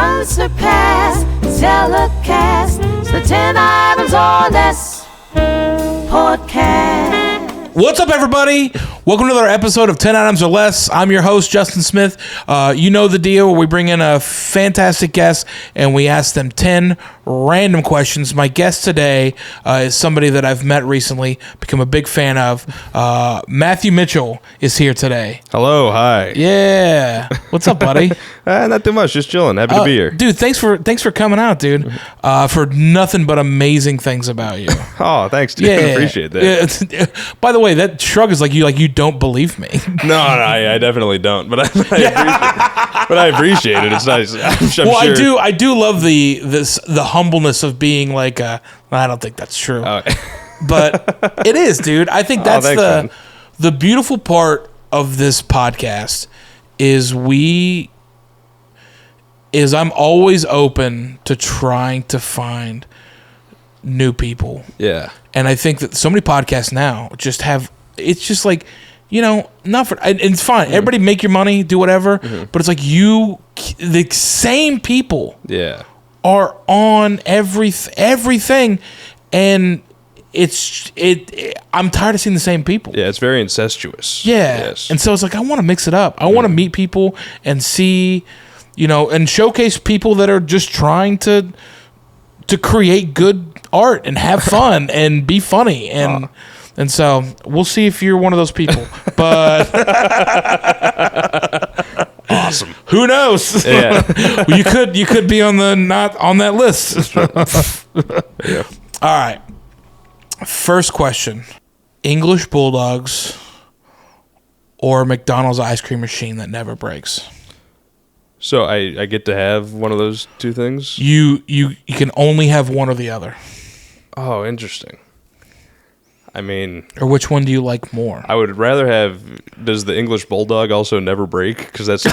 Unsurpassed, telecast, it's the 10 items or less podcast. What's up, everybody? Welcome to another episode of 10 Items or Less. I'm your host, Justin Smith. You know the deal where we bring in a fantastic guest and we ask them 10 random questions. My guest today is somebody that I've met recently, become a big fan of. Mathew Mitchell is here today. Hello, hi. Yeah. What's up, buddy? Not too much, just chilling. Happy to be here. Dude, thanks for coming out, dude. For nothing but amazing things about you. Oh, thanks, dude. Yeah. Appreciate that. Yeah, by the way, that shrug is like you don't believe me. No, I definitely don't. But I appreciate it. It's nice. I'm sure. I do love the humbleness of being like, I don't think that's true. But it is, dude. I think that's the beautiful part of this podcast is I'm always open to trying to find new people. Yeah. And I think that so many podcasts now just have, it's just like, not for, and it's fine. Everybody make your money, do whatever. But it's like the same people are on everything. And I'm tired of seeing the same people. Yeah, it's very incestuous. Yeah. Yes. And so it's like, I want to mix it up. I want to meet people and see, and showcase people that are just trying to create good art and have fun and be funny. And so we'll see if you're one of those people. But awesome. Who knows? Yeah. you could be on not on that list. Yeah. All right. First question. English Bulldogs or McDonald's ice cream machine that never breaks? So I get to have one of those two things? You can only have one or the other. Oh, interesting. I mean... Or which one do you like more? I would rather have... Does the English Bulldog also never break? Because that's a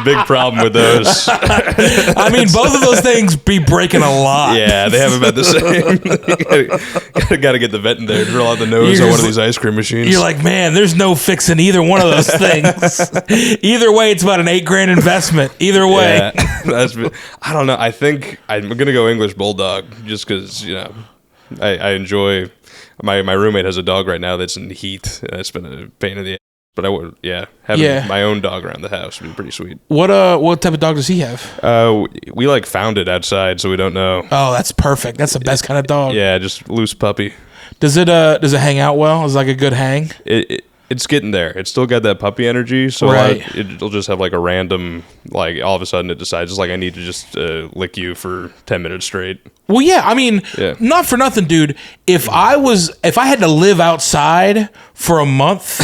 big problem with those. I mean, both of those things be breaking a lot. Yeah, they have about the same. Got to get the vet in there to drill out the nose on one of these ice cream machines. You're like, man, there's no fixing either one of those things. Either way, it's about an $8,000 investment. Either way. Yeah, I don't know. I think I'm going to go English Bulldog just because, I enjoy... My roommate has a dog right now that's in heat. And it's been a pain in the ass. But I would, having my own dog around the house would be pretty sweet. What type of dog does he have? We found it outside, so we don't know. Oh, that's perfect. That's the best kind of dog. Yeah, just loose puppy. Does it hang out well? Is it like a good hang? It's getting there. It's still got that puppy energy, so right. It'll just have like a random, like all of a sudden it decides, I need to just lick you for 10 minutes straight. Well, yeah, I mean, not for nothing, dude. If I had to live outside for a month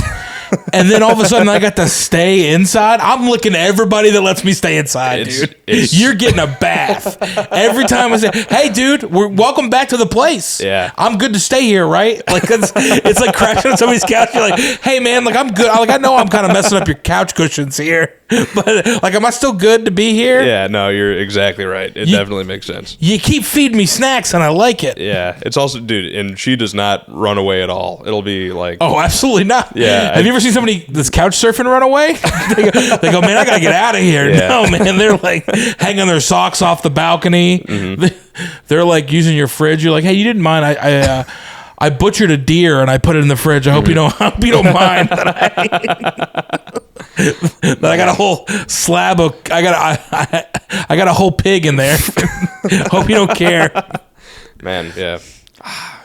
and then all of a sudden I got to stay inside, I'm looking at everybody that lets me stay inside, dude. You're getting a bath. Every time I say, hey, dude, welcome back to the place. Yeah. I'm good to stay here, right? Like, it's like crashing on somebody's couch. You're like, hey, man, like, I'm good. I know I'm kind of messing up your couch cushions here, but like, am I still good to be here? Yeah, no, you're exactly right. It definitely makes sense. You keep feeding me snacks and I like it. Yeah. It's also, dude, and she does not run away at all. It'll be like... Oh, absolutely not. Yeah. Have you ever seen somebody that's couch surfing run away? they go, man, I got to get out of here. Yeah. No, man, they're like hanging their socks off the balcony. Mm-hmm. They're like using your fridge. You're like, hey, you didn't mind. I butchered a deer and I put it in the fridge. I hope you don't mind that I got a whole slab of I got a whole pig in there. Hope you don't care. Man, yeah.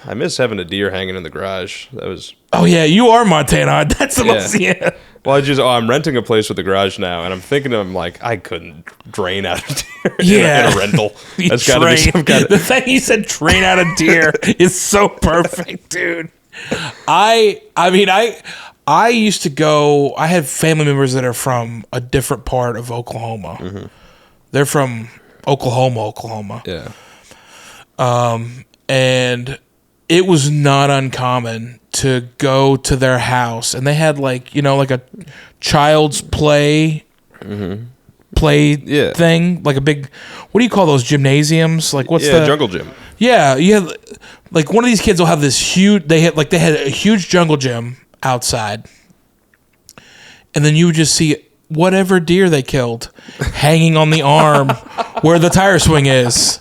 I miss having a deer hanging in the garage. That was... Oh, yeah, you are Montana. That's the most... Yeah. Well, I'm renting a place with a garage now, and I'm thinking I couldn't drain out a deer in a rental. That's got to be some kind of... The fact you said drain out a deer is so perfect, dude. I used to go... I had family members that are from a different part of Oklahoma. Mm-hmm. They're from Oklahoma. Yeah. And it was not uncommon to go to their house, and they had like a child's play thing, like a big, what do you call those gymnasiums? Like what's the jungle gym? Yeah, you have like one of these kids will have this huge. They had a huge jungle gym outside, and then you would just see whatever deer they killed hanging on the arm where the tire swing is.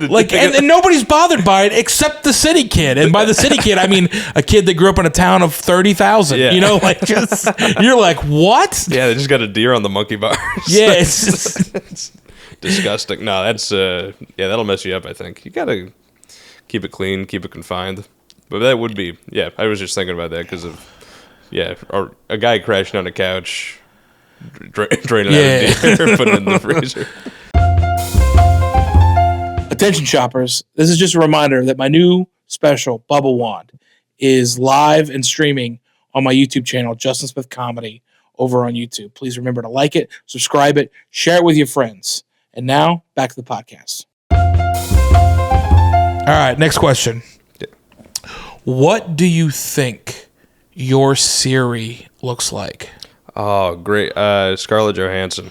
Like, and nobody's bothered by it except the city kid. And by the city kid, I mean a kid that grew up in a town of 30,000. Yeah. You know, like, just, you're like, what? Yeah, they just got a deer on the monkey bars. Yeah, it's just... It's disgusting. No, that's, that'll mess you up, I think. You gotta keep it clean, keep it confined. But that would be, I was just thinking about that because of, or a guy crashing on a couch, draining out a deer, putting it in the freezer. Attention shoppers, this is just a reminder that my new special, Bubble Wand, is live and streaming on my YouTube channel, Justin Smith Comedy, over on YouTube. Please remember to like it, subscribe it, share it with your friends. And now, back to the podcast. All right, next question. Yeah. What do you think your Siri looks like? Oh, great. Scarlett Johansson.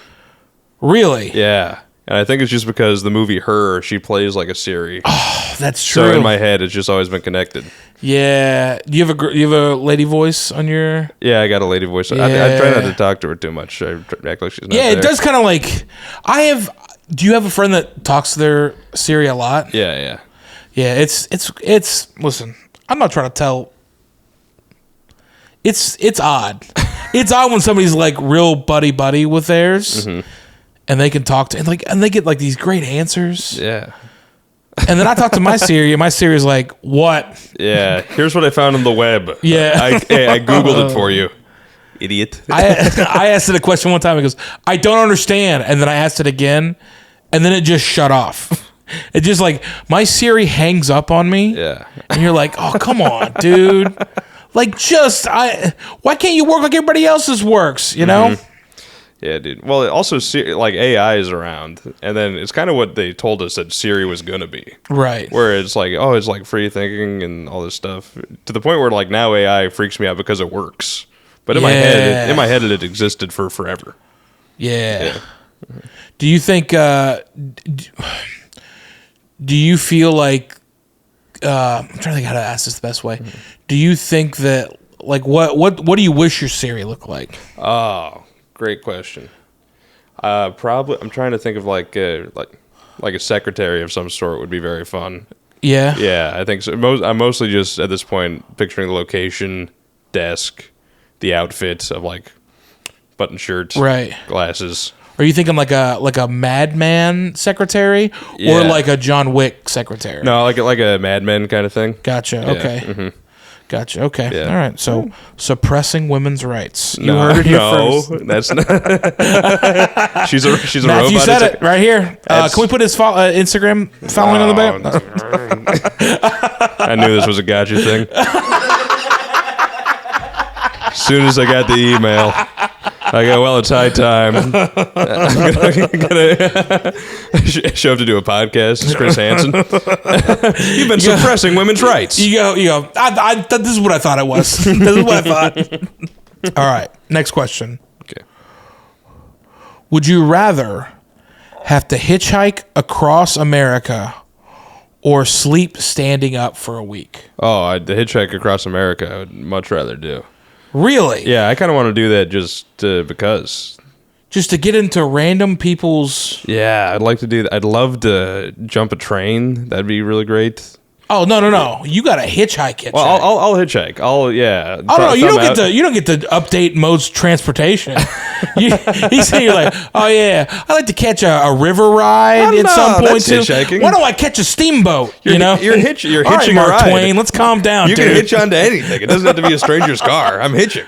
Really? Yeah. And I think it's just because the movie Her, she plays like a Siri. Oh, that's true. So in my head, it's just always been connected. Yeah. Do you have a lady voice on your... Yeah, I got a lady voice. Yeah. I try not to talk to her too much. I act like she's not there. It does kind of like... Do you have a friend that talks to their Siri a lot? Yeah. Yeah, it's listen, I'm not trying to tell. It's odd. It's odd when somebody's like real buddy with theirs, and they can talk to and they get like these great answers. Yeah. And then I talk to my Siri, and my Siri's like, "What?" Yeah. Here's what I found on the web. Yeah. I Googled it for you, idiot. I asked it a question one time. It goes, "I don't understand," and then I asked it again, and then it just shut off. It just like my Siri hangs up on me. Yeah. And you're like, oh, come on, dude. Like, why can't you work like everybody else's works, you know? Yeah, dude. Well, it also, like, AI is around, and then it's kind of what they told us that Siri was going to be. Right. Where it's like, oh, it's like free thinking and all this stuff. To the point where, like, now AI freaks me out because it works. But in my head, it existed for forever. Yeah. Do you think, do you feel like I'm trying to think how to ask this the best way. Do you think that like what do you wish your Siri looked like? Oh, great question. Probably I'm trying to think of like a secretary of some sort would be very fun. Yeah. Yeah, I think so. I'm mostly just at this point picturing the location, desk, the outfit of like button shirt, right, glasses. Are you thinking like a madman secretary or like a John Wick secretary? No, like a Mad Men kind of thing. Gotcha. Yeah. Okay. Mm-hmm. Gotcha. Okay. Yeah. All right. So suppressing women's rights. You heard it here first. That's not. she's a Matthew robot. You said it right here. Can we put his Instagram following on the back? I knew this was a gotcha thing. As soon as I got the email, I go, well, it's high time. I'm gonna show up to do a podcast. It's Chris Hansen. You've been suppressing women's rights. You go. This is what I thought it was. This is what I thought. All right. Next question. Okay. Would you rather have to hitchhike across America or sleep standing up for a week? Oh, the hitchhike across America, I would much rather do. Really? Yeah, I kind of want to do that just because. Just to get into random people's... Yeah, I'd like to do that. I'd love to jump a train. That'd be really great. Oh, no. You got to hitchhike. Well, I'll hitchike. Oh no, you don't get to update modes transportation. He's saying, you're like, oh yeah, I like to catch a river ride at some point too. Hitchhiking. Why don't I catch a steamboat? You're hitching All right, a Mark ride. Twain, let's calm down. You dude. can hitch onto anything. It doesn't have to be a stranger's car. I'm hitching.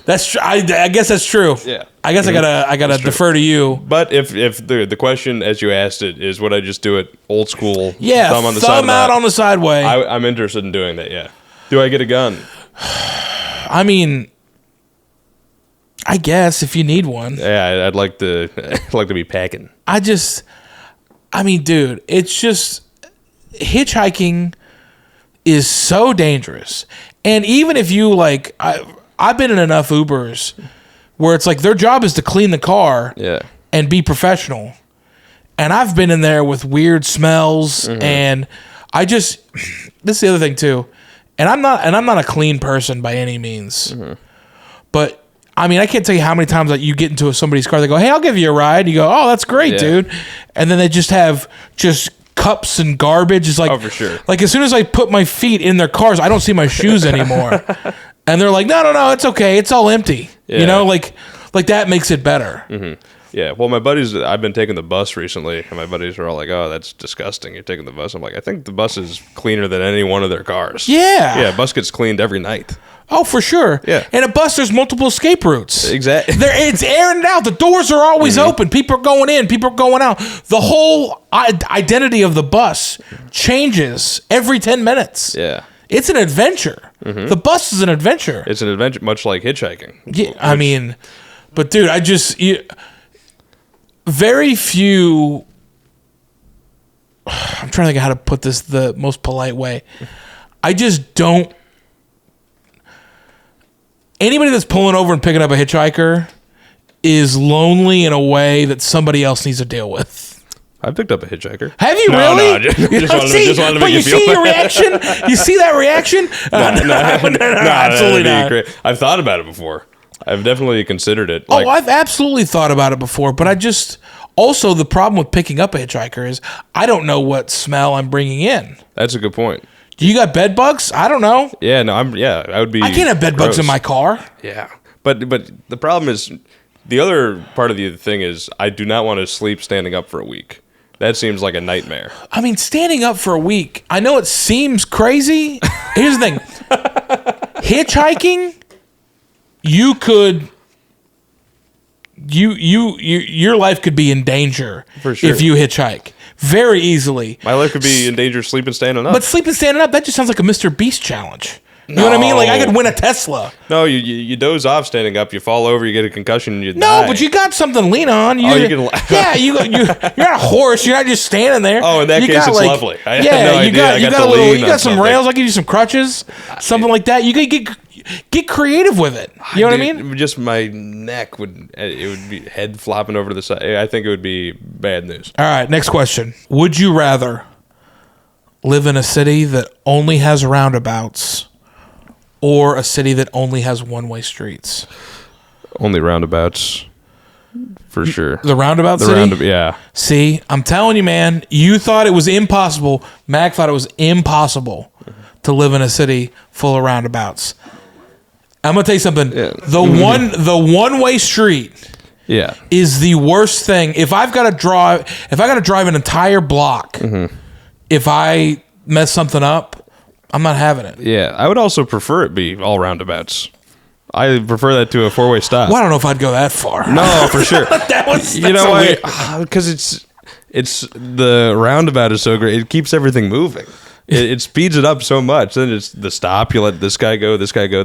That's true. I guess that's true. Yeah. I guess I gotta defer to you. But if the question as you asked it is, would I just do it old school? Yeah, thumb on the thumb side out on the sideway. I'm interested in doing that. Yeah. Do I get a gun? I mean, I guess if you need one. Yeah, I'd like to. I'd like to be packing. Dude, it's just hitchhiking is so dangerous, and even if you like, I've been in enough Ubers where it's like their job is to clean the car, and be professional, and I've been in there with weird smells, and this is the other thing too, and I'm not a clean person by any means, but I mean, I can't tell you how many times that you get into somebody's car. They go, "Hey, I'll give you a ride." You go, "Oh, that's great, dude." And then they just have cups and garbage. It's like, oh, for sure. Like as soon as I put my feet in their cars, I don't see my shoes anymore. And they're like, no, it's okay. It's all empty. Yeah. You know, like that makes it better. Mm-hmm. Yeah. Well, my buddies, I've been taking the bus recently, and my buddies are all like, "Oh, that's disgusting. You're taking the bus." I'm like, I think the bus is cleaner than any one of their cars. Yeah. Yeah. Bus gets cleaned every night. Oh, for sure. Yeah. And a bus, there's multiple escape routes. Exactly. It's airing it out. The doors are always open. People are going in. People are going out. The whole identity of the bus changes every 10 minutes. Yeah. It's an adventure. The bus is an adventure. It's an adventure, much like hitchhiking. Yeah, I mean, but dude, very few. I'm trying to think of how to put this the most polite way. I just don't. Anybody that's pulling over and picking up a hitchhiker is lonely in a way that somebody else needs to deal with. I picked up a hitchhiker. Have you No, really? no, just wanted to make you feel see bad. your reaction? You see that reaction? No, absolutely not. I've thought about it before. I've definitely considered it. Oh, I've absolutely thought about it before, but I just also the problem with picking up a hitchhiker is I don't know what smell I'm bringing in. That's a good point. Do you got bed bugs? I don't know. Yeah, no, I would be. I can't have bed bugs in my car. Yeah, but the problem is the other part of the thing is I do not want to sleep standing up for a week. That seems like a nightmare. I mean, standing up for a week, I know it seems crazy. Here's the thing. Hitchhiking, you could your life could be in danger For sure. if you hitchhike. Very easily. My life could be in danger sleeping standing up. But sleeping standing up, that just sounds like a Mr. Beast challenge. You know what I mean? Like I could win a Tesla. No, you doze off standing up, you fall over, you get a concussion, and you No, die. but you got something to lean on. you can. Yeah, you're not a horse. You're not just standing there. Oh, in that You case, got, it's like, lovely. I had yeah, no idea. you I got got a to little. lean You on got some something. rails. I'll give you some crutches, something like that. You could get creative with it. You know what I mean? Just my neck would be head flopping over to the side. I think it would be bad news. All right, next question. Would you rather live in a city that only has roundabouts or a city that only has one-way streets? Only roundabouts, for sure. The roundabout city? Yeah. See, I'm telling you, man, you thought it was impossible. Mac thought it was impossible to live in a city full of roundabouts. I'm going to tell you something. Yeah. The one-way street Yeah. is the worst thing. If I got to drive an entire block, if I mess something up, I'm not having it. Yeah. I would also prefer it be all roundabouts. I prefer that to a four-way stop. Well, I don't know if I'd go that far. No, for sure. That's You know weird. why? Because it's the roundabout is so great. It keeps everything moving. It speeds it up so much. Then it's the stop. You let this guy go. This guy go.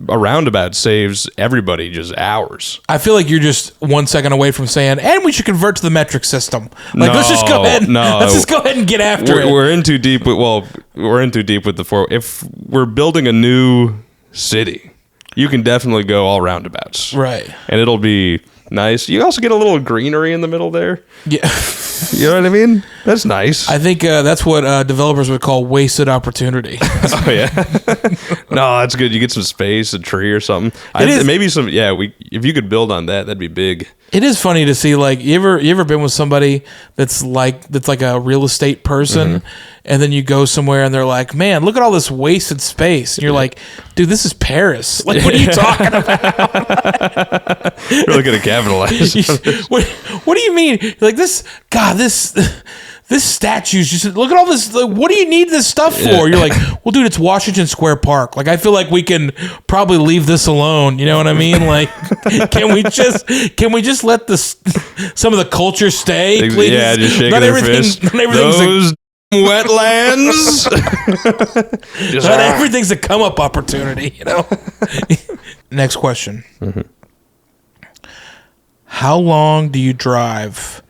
A roundabout saves everybody just hours. I feel like you're just 1 second away from saying, and we should convert to the metric system. Like, let's just go ahead. Let's just go ahead and get after it. We're in too deep. We're in too deep with the four. If we're building a new city, you can definitely go all roundabouts, Right. and it'll be nice. You also get a little greenery in the middle there. Yeah. You know what I mean? That's nice. I think that's what developers would call wasted opportunity. Oh yeah. No, that's good. You get some space, a tree or something. Maybe some. Yeah, if you could build on that, that'd be big. It is funny to see, like, you ever been with somebody that's like a real estate person, and then you go somewhere and they're like, man, look at all this wasted space, and you're like, dude, this is Paris. Like, what are you talking about? Really gonna capitalize. What do you mean? You're like, this statue's just, look at all this. Like, what do you need this stuff for? Yeah. You're like, well, dude, it's Washington Square Park. Like, I feel like we can probably leave this alone. You know what I mean? Like, can we just let some of the culture stay, please? Yeah, just shaking their fist. Those wetlands. Not everything's a come up opportunity, you know? Next question. How long do you drive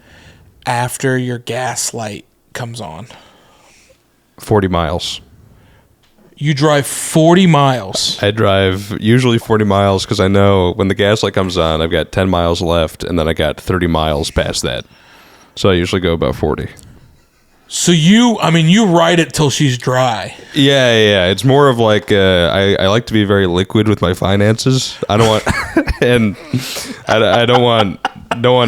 after your gas light comes on? 40 miles. You drive 40 miles. I drive usually 40 miles because I know when the gas light comes on, I've got 10 miles left, and then I got 30 miles past that. So I usually go about 40. So you ride it till she's dry. Yeah. It's more of like I like to be very liquid with my finances. I don't want, and I don't want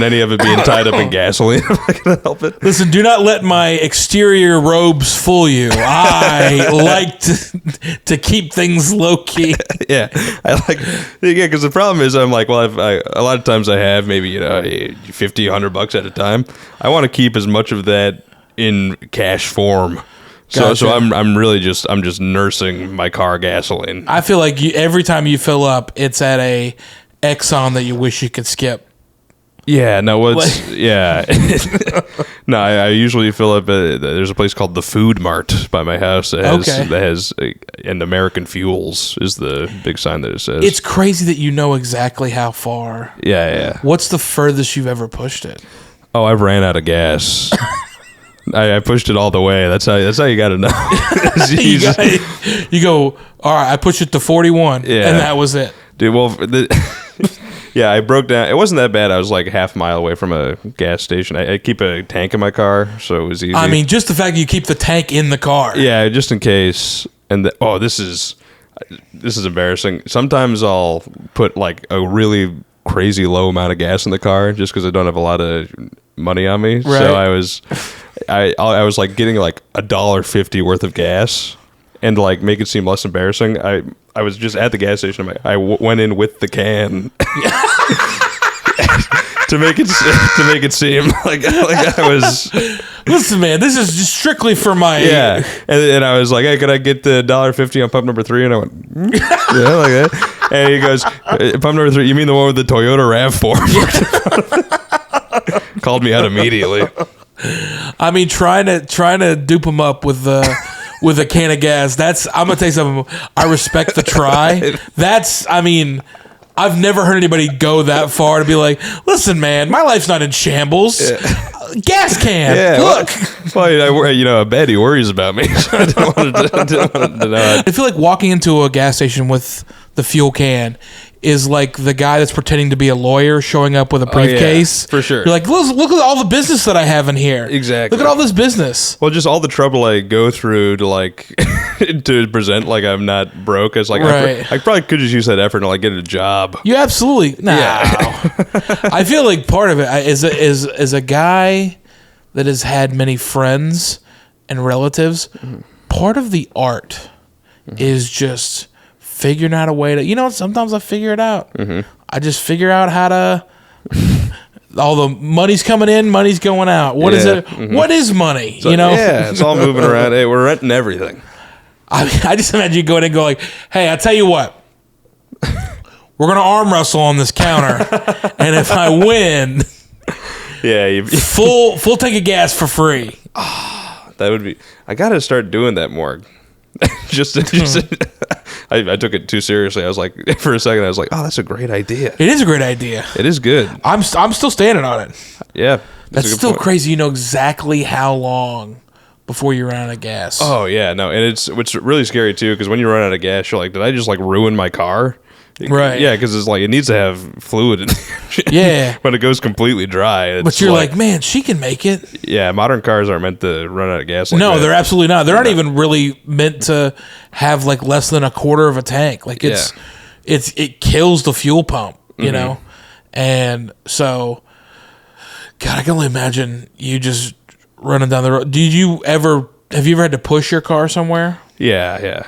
any of it being tied up in gasoline. If I can help it. Listen, do not let my exterior robes fool you. I like to keep things low key. Yeah, because the problem is I'm like, well, a lot of times I have maybe $50, $100 at a time. I want to keep as much of that in cash form. Gotcha. So I'm really just nursing my car gasoline. I feel like every time you fill up, it's at a Exxon that you wish you could skip. Yeah, no, yeah. No, I usually fill up. There's a place called the Food Mart by my house that has and American Fuels is the big sign that it says. It's crazy that you know exactly how far. Yeah. What's the furthest you've ever pushed it? Oh, I've ran out of gas. I pushed it all the way. That's how you got to know. You go, all right, I pushed it to 41, and that was it. Dude, well, yeah, I broke down. It wasn't that bad. I was like half a mile away from a gas station. I keep a tank in my car, so it was easy. I mean, just the fact that you keep the tank in the car. Yeah, just in case. And this is embarrassing. Sometimes I'll put like a really crazy low amount of gas in the car just because I don't have a lot of money on me. Right. So I was like getting like $1.50 worth of gas, and to like make it seem less embarrassing, I was just at the gas station. I went in with the can to make it seem like I was. Listen, man, this is just strictly for my. Yeah, and I was like, "Hey, could I get the $1.50 on pump number 3?" And I went, "Yeah, like that." And he goes, "Pump number 3? You mean the one with the Toyota RAV4?" Called me out immediately. I mean, trying to dupe him up with a can of gas. I'm gonna tell you something. I respect the try. I've never heard anybody go that far to be like, listen, man, my life's not in shambles. Yeah. Gas can. Yeah, look. Well, I bet he worries about me. So I didn't want to know. I feel like walking into a gas station with the fuel can is like the guy that's pretending to be a lawyer showing up with a briefcase. For sure. You're like, look at all the business that I have in here. Exactly. Look at all this business. Well, just all the trouble I go through to like to present like I'm not broke. It's like right. I probably could just use that effort to like get a job. You absolutely no. Yeah. I feel like part of it is a guy that has had many friends and relatives. Mm-hmm. Part of the art is just figuring out a way to, sometimes I figure it out. Mm-hmm. I just figure out how to, all the money's coming in, money's going out. What is it? Mm-hmm. What is money? So, yeah, it's all moving around. Hey, we're renting everything. I just imagine you going and go like, hey, I tell you what, we're going to arm wrestle on this counter. And if I win, full tank of gas for free. That would be, I got to start doing that more. just I took it too seriously. I was like, for a second, I was like, oh, that's a great idea. It is a great idea. It is good. I'm still standing on it. Yeah. That's still point. Crazy. You know exactly how long before you run out of gas. Oh, yeah. No, and it's really scary, too, because when you run out of gas, you're like, did I just, like, ruin my car? Right. Yeah, because it's like, it needs to have fluid in it. Yeah. When it goes completely dry. But you're like, man, she can make it. Yeah, modern cars aren't meant to run out of gas like no, that. They're absolutely not. They're not even really meant to have like less than a quarter of a tank. Like it kills the fuel pump, you know? And so, God, I can only imagine you just running down the road. Have you ever had to push your car somewhere? Yeah.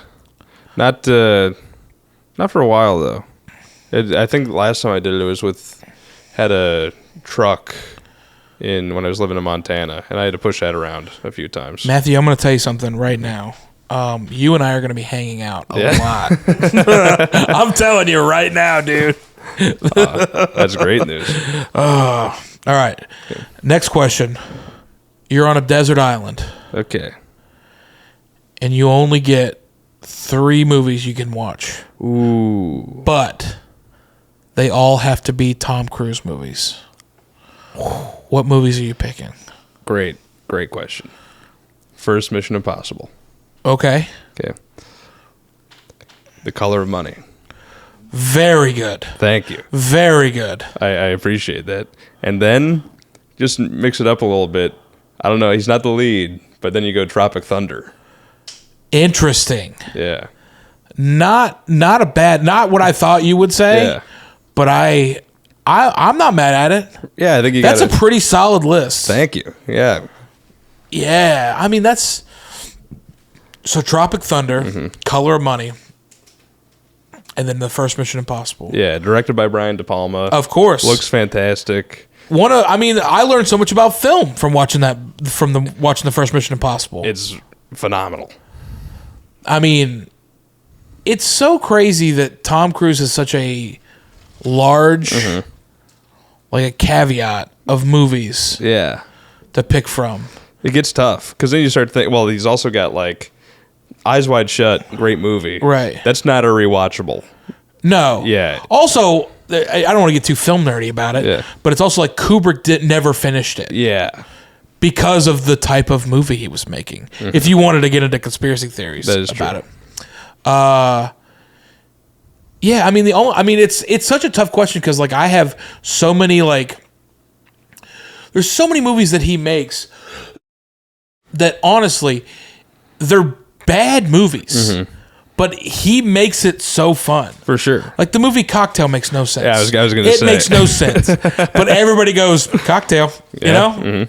Not for a while, though. I think last time I did it, had a truck when I was living in Montana, and I had to push that around a few times. Matthew, I'm going to tell you something right now. You and I are going to be hanging out a lot. I'm telling you right now, dude. That's great news. All right. Okay. Next question. You're on a desert island. Okay. And you only get 3 movies you can watch. Ooh. But they all have to be Tom Cruise movies. What movies are you picking? Great question. First, Mission Impossible. Okay. The Color of Money. Very good. Thank you. Very good. I appreciate that. And then just mix it up a little bit. I don't know. He's not the lead, But then you go Tropic Thunder. Interesting. Yeah. Not what I thought you would say. Yeah. But I'm not mad at it. Yeah, I think you That's a pretty solid list. Thank you. Yeah. Yeah, I mean that's so Tropic Thunder, Color of Money, and then the first Mission Impossible. Yeah, directed by Brian De Palma. Of course, looks fantastic. I learned so much about film from watching watching the first Mission Impossible. It's phenomenal. I mean, it's so crazy that Tom Cruise is such a large, like a caveat of movies. Yeah, to pick from. It gets tough because then you start thinking. Well, he's also got like Eyes Wide Shut, great movie. Right. That's not a rewatchable. No. Yeah. Also, I don't want to get too film nerdy about it. Yeah. But it's also like Kubrick never finished it. Yeah. Because of the type of movie he was making. If you wanted to get into conspiracy theories about it. Yeah, I mean it's such a tough question because like I have so many there's so many movies that he makes that honestly they're bad movies. But he makes it so fun. For sure. Like the movie Cocktail makes no sense. Yeah, I was going to say. It makes no sense. But everybody goes, Cocktail, you know?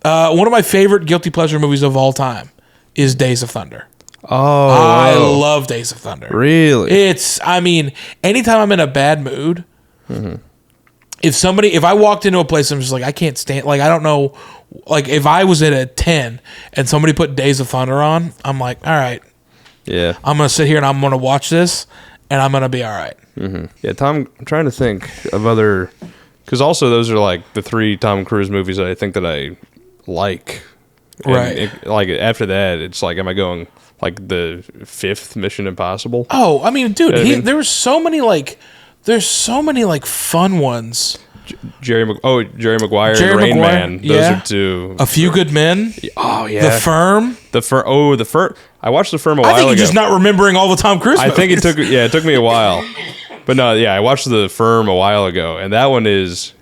One of my favorite guilty pleasure movies of all time is Days of Thunder. Oh. I love Days of Thunder. Really? Anytime I'm in a bad mood, if I walked into a place and I'm just like, I can't stand, like, I don't know, like if I was at a 10 and somebody put Days of Thunder on, I'm like, all right. Yeah. I'm going to sit here and I'm going to watch this and I'm going to be all right. Yeah, I'm trying to think of other, because also those are like the 3 Tom Cruise movies that I think that I like. Right. Like after that, it's like, am I going like the 5th Mission Impossible? Oh, I mean, dude, You know what I mean? there were so many fun ones. Jerry Maguire Jerry and Rain Maguire, Man. Those yeah. are 2. A Few Good Men. Oh, yeah. The Firm. The Firm. I watched The Firm a while ago. I think you're just not remembering all the Tom Cruise movies. I think it took me a while. But no, yeah, I watched The Firm a while ago, and that one it's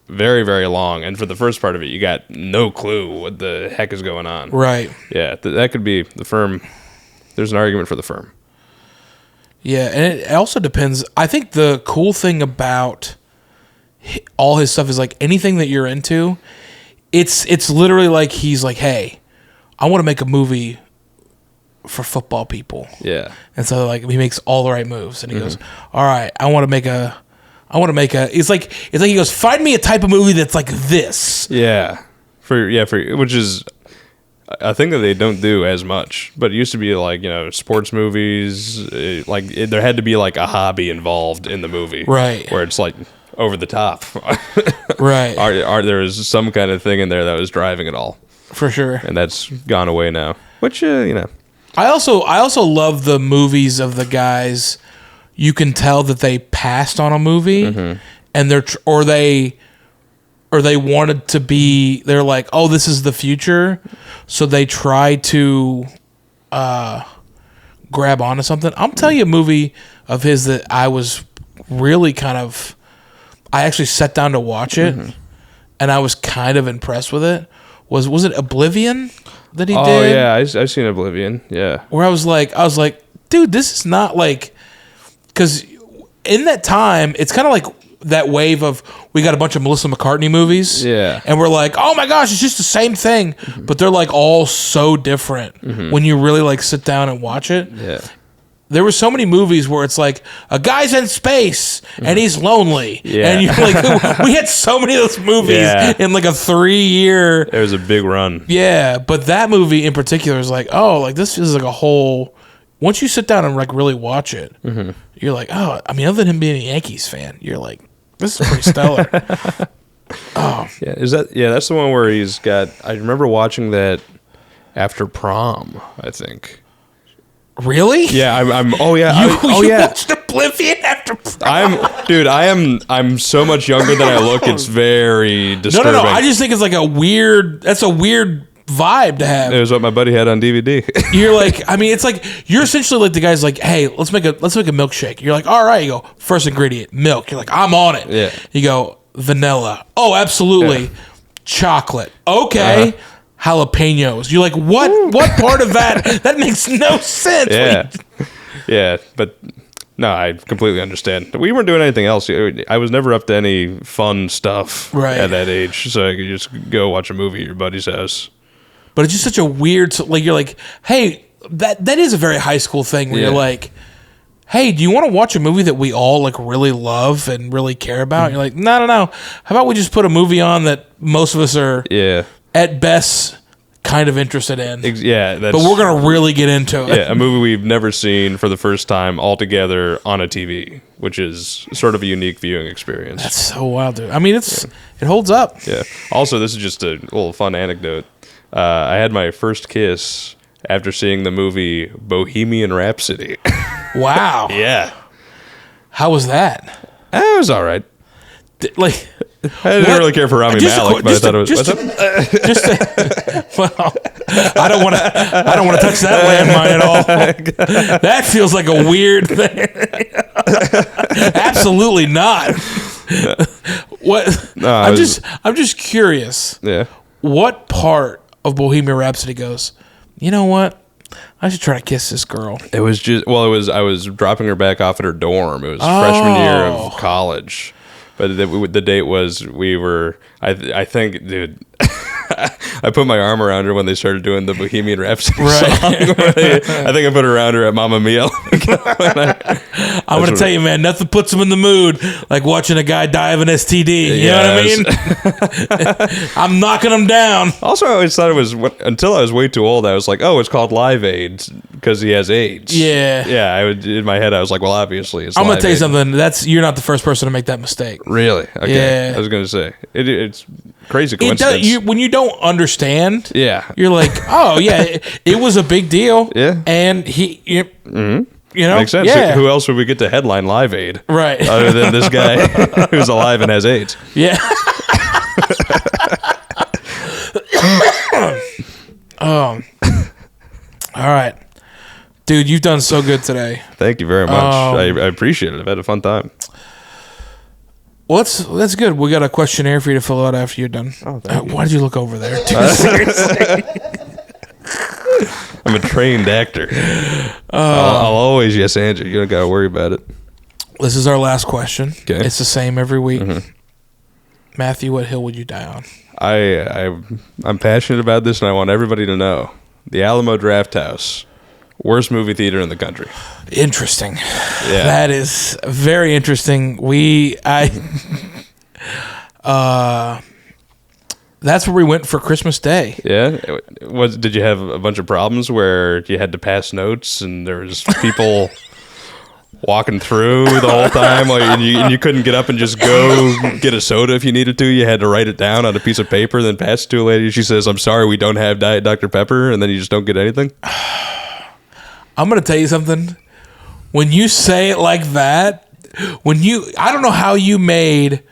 very, very long. And for the first part of it, you got no clue what the heck is going on. Right. Yeah, that could be The Firm. There's an argument for The Firm. Yeah, and it also depends. I think the cool thing about all his stuff is like anything that you're into, it's literally like he's like, hey, I want to make a movie for football people. Yeah. And so like he makes all the right moves and he goes, all right, I want to make a it's like he goes, find me a type of movie that's like this. Yeah. For which is a thing that they don't do as much, but it used to be like, sports movies, there had to be like a hobby involved in the movie. Right. Where it's like over the top. Right. There is some kind of thing in there that was driving it all. For sure. And that's gone away now. Which I also love the movies of the guys. You can tell that they passed on a movie, and they wanted to be. They're like, oh, this is the future, so they try to grab onto something. I'm telling you a movie of his that I was really I actually sat down to watch it, and I was kind of impressed with it. Was it Oblivion that he did? Oh yeah, I've seen Oblivion. Yeah, where I was like, dude, this is not like, because in that time, it's kind of like that wave of we got a bunch of Melissa McCartney movies, yeah, and we're like, oh my gosh, it's just the same thing, but they're like all so different when you really like sit down and watch it. Yeah. There were so many movies where it's like a guy's in space and he's lonely, Yeah. and you're like, we had so many of those movies in like a 3-year. It was a big run. Yeah, but that movie in particular is like, oh, like this is like a whole. Once you sit down and like really watch it, you're like, oh, I mean, other than him being a Yankees fan, you're like, this is pretty stellar. Oh, yeah, that's the one where he's got. I remember watching that after prom, I think. really? Yeah, I'm. Oh yeah. You watched Oblivion after prom? I'm so much younger than I look. It's very disturbing. No. I just think it's like a weird. That's a weird vibe to have. It was what my buddy had on DVD. You're like, I mean, it's like you're essentially like the guy's like, hey, let's make a milkshake. You're like, all right. You go, first ingredient, milk. You're like, I'm on it. Yeah. You go, vanilla. Oh, absolutely. Yeah. Chocolate. Okay. jalapenos. You're like, what part of that? That makes no sense. Yeah. Yeah, but no, I completely understand. We weren't doing anything else. I was never up to any fun stuff at that age, so I could just go watch a movie at your buddy's house. But it's just such a weird, like, you're like, hey, that is a very high school thing where you're like, hey, do you want to watch a movie that we all like really love and really care about? And you're like, no. How about we just put a movie on that most of us are at best kind of interested in? But we're going to really get into it. Yeah, a movie we've never seen for the first time all together on a TV, which is sort of a unique viewing experience. That's so wild, dude. I mean, it holds up. Yeah. Also, this is just a little fun anecdote. I had my first kiss after seeing the movie Bohemian Rhapsody. Wow. Yeah. How was that? It was all right. I didn't really care for Rami Malek, but I thought it was. Well, I don't want to touch that landmine at all. That feels like a weird thing. Absolutely not. What? No, I'm just curious. Yeah. What part of Bohemian Rhapsody goes, you know what? I should try to kiss this girl. It was I was dropping her back off at her dorm. It was freshman year of college. But the date was I think, dude, I put my arm around her when they started doing the Bohemian Rhapsody song. I think I put her around her at Mamma Mia. I'm going to tell you, man, nothing puts them in the mood like watching a guy die of an STD. You know what I mean? I'm knocking them down. Also, I always thought it was, until I was way too old, I was like, oh, it's called Live Aid because he has AIDS. Yeah. Yeah, in my head, I was like, well, obviously, it's I'm going to tell you Aid. something. You're not the first person to make that mistake. Really? Okay. Yeah. I was going to say. It's crazy coincidence. When you don't understand, you're like, oh, yeah, it was a big deal. Yeah. And you know? Makes sense. Yeah. Who else would we get to headline Live Aid? Right. Other than this guy who's alive and has AIDS. Yeah. All right. Dude, you've done so good today. Thank you very much. I appreciate it. I've had a fun time. Well, that's good. We got a questionnaire for you to fill out after you're done. Oh, thank you. Why did you look over there? Dude, seriously. I'm a trained actor. I'll always yes answer. You don't got to worry about it. This is our last question. Okay. It's the same every week. Mm-hmm. Matthew, what hill would you die on? I'm passionate about this, and I want everybody to know. The Alamo Drafthouse, worst movie theater in the country. Interesting. Yeah. That is very interesting. That's where we went for Christmas Day. Yeah. Did you have a bunch of problems where you had to pass notes and there was people walking through the whole time, and you couldn't get up and just go get a soda if you needed to? You had to write it down on a piece of paper, then pass it to a lady. She says, "I'm sorry, we don't have Diet Dr. Pepper," and then you just don't get anything. I'm going to tell you something. When you say it like that, I don't know how you made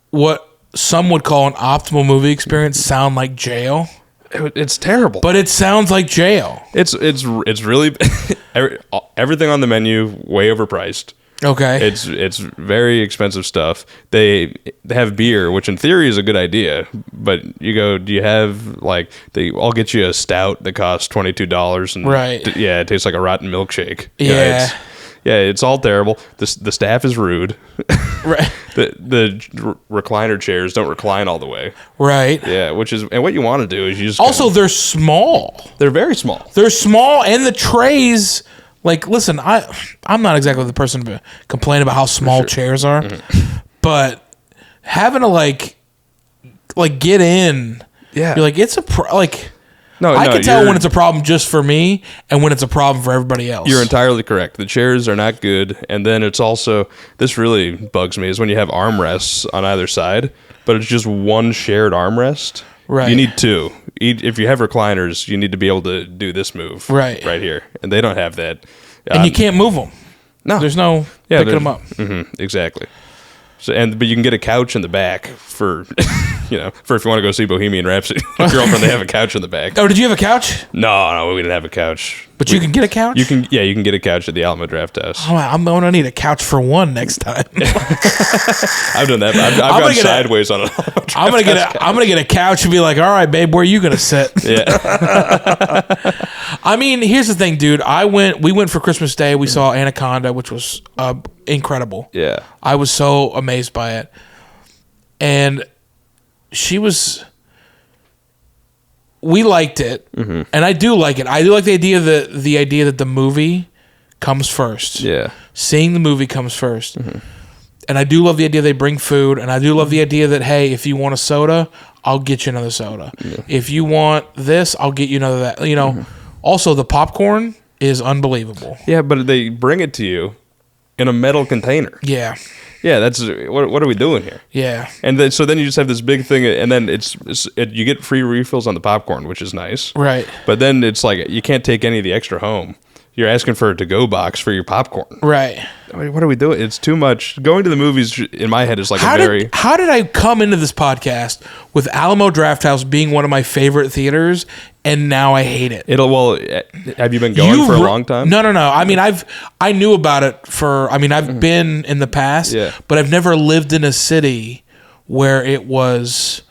what some would call an optimal movie experience sound like jail. It's terrible. But it sounds like jail. It's really everything on the menu way overpriced. Okay. It's very expensive stuff. They have beer, which in theory is a good idea, but you go, do you have I'll get you a stout that costs $22 and right. It tastes like a rotten milkshake. Yeah. It's all terrible. The staff is rude. Right. The recliner chairs don't recline all the way. Right. Yeah, and what you want to do is you just also they're small. They're very small. They're small, and the trays. Listen, I'm not exactly the person to complain about how small chairs are, but having to get in, you're like it's I can tell when it's a problem just for me and when it's a problem for everybody else. You're entirely correct. The chairs are not good. And then it's also, this really bugs me, is when you have armrests on either side, but it's just one shared armrest. Right. You need two. If you have recliners, you need to be able to do this move right here. And they don't have that. And you can't move them. No. There's no picking them up. Exactly. So, but you can get a couch in the back for, for if you want to go see Bohemian Rhapsody. Girlfriend, they have a couch in the back. Oh, did you have a couch? No, we didn't have a couch. But you can get a couch? You can get a couch at the Alamo Draft House. Oh, I'm going to need a couch for one next time. I've done that. I've gone sideways on it. I'm gonna get a couch and be like, all right, babe, where are you gonna sit? Yeah. I mean, here's the thing, dude. We went for Christmas Day. We saw Anaconda, which was incredible. Yeah. I was so amazed by it. And we liked it, and I do like it. I do like the idea that the movie comes first. Yeah. Seeing the movie comes first. And I do love the idea they bring food, and I do love the idea that, hey, if you want a soda, I'll get you another soda. Yeah. If you want this, I'll get you another that. Also, the popcorn is unbelievable. Yeah, but they bring it to you in a metal container. Yeah. Yeah, that's what are we doing here? Yeah. And so then you just have this big thing, and then you get free refills on the popcorn, which is nice. Right. But then it's like you can't take any of the extra home. You're asking for a to-go box for your popcorn. Right. I mean, what are we doing? It's too much. Going to the movies in my head is like how did I come into this podcast with Alamo Drafthouse being one of my favorite theaters, and now I hate it? Have you been going for a long time? No. I mean, I knew about it I've been in the past, but I've never lived in a city where it was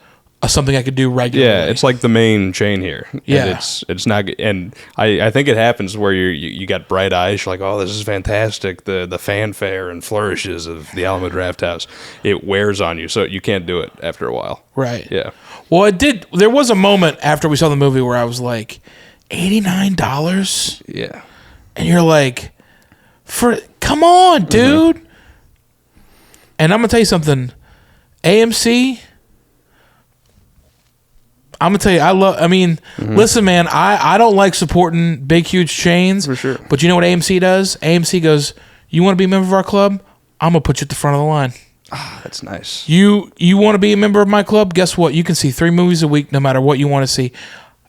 something I could do regularly. Yeah, it's like the main chain here. Yeah, and it's not. And I think it happens where you got bright eyes. You're like, oh, this is fantastic. The fanfare and flourishes of the Alamo Drafthouse. It wears on you, so you can't do it after a while. Right. Yeah. Well, it did. There was a moment after we saw the movie where I was like, $89. Yeah. And you're like, come on, dude. And I'm gonna tell you something. AMC. I'm gonna tell you, listen, man, I don't like supporting big, huge chains. For sure. But you know what AMC does? AMC goes, you want to be a member of our club? I'm gonna put you at the front of the line. Ah, that's nice. You want to be a member of my club? Guess what? You can see 3 movies a week, no matter what you want to see.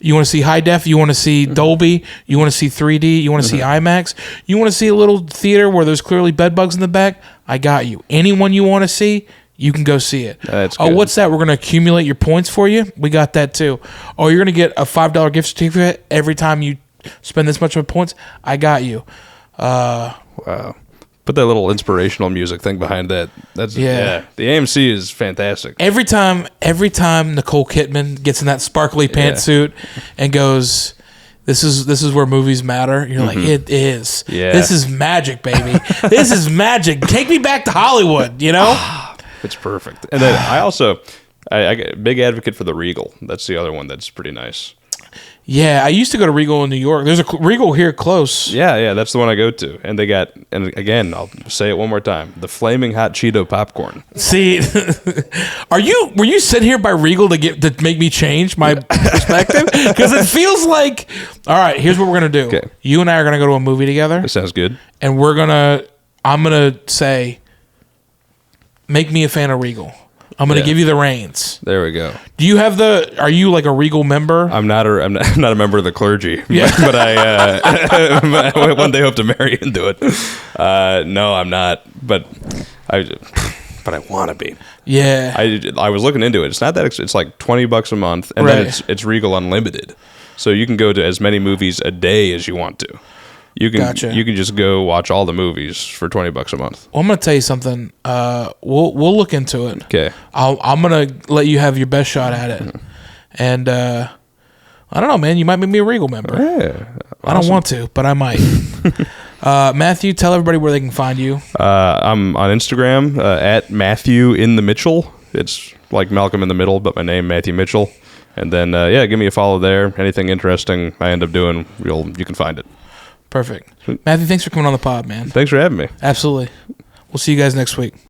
You want to see high def? You want to see Dolby? You want to see 3D? You want to see IMAX? You want to see a little theater where there's clearly bed bugs in the back? I got you. Anyone you want to see, you can go see it. That's good. Oh, what's that? We're going to accumulate your points for you? We got that too. Oh, you're going to get a $5 gift certificate every time you spend this much of points? I got you. Wow. Put that little inspirational music thing behind that. That's The AMC is fantastic. Every time Nicole Kidman gets in that sparkly pantsuit and goes, This is where movies matter. You're like, it is. Yeah. This is magic, baby. This is magic. Take me back to Hollywood, you know? It's perfect. And then I get a big advocate for the Regal. That's the other one that's pretty nice. Yeah, I used to go to Regal in New York. There's a Regal here close. Yeah, that's the one I go to. And they got, and again, I'll say it one more time, the Flaming Hot Cheeto popcorn. See, were you sitting here by Regal to make me change my perspective? Because it feels like, all right, here's what we're gonna do. Okay. You and I are gonna go to a movie together. That sounds good. And I'm gonna say, make me a fan of Regal. I'm going to give you the reins. There we go. Do you have are you like a Regal member? I'm not a member of the clergy. Yeah. But I one day hope to marry into it. No, I'm not. But I want to be. Yeah. I was looking into it. It's not that it's like $20 a month, and then it's Regal Unlimited. So you can go to as many movies a day as you want to. You can just go watch all the movies for $20 a month. Well, I'm gonna tell you something. We'll look into it. Okay. I'm gonna let you have your best shot at it, and I don't know, man. You might make me a Regal member. Yeah. Awesome. I don't want to, but I might. Matthew, tell everybody where they can find you. I'm on Instagram at Mathew in the Mitchell. It's like Malcolm in the Middle, but my name Mathew Mitchell. And then give me a follow there. Anything interesting I end up doing, you can find it. Perfect. Matthew, thanks for coming on the pod, man. Thanks for having me. Absolutely. We'll see you guys next week.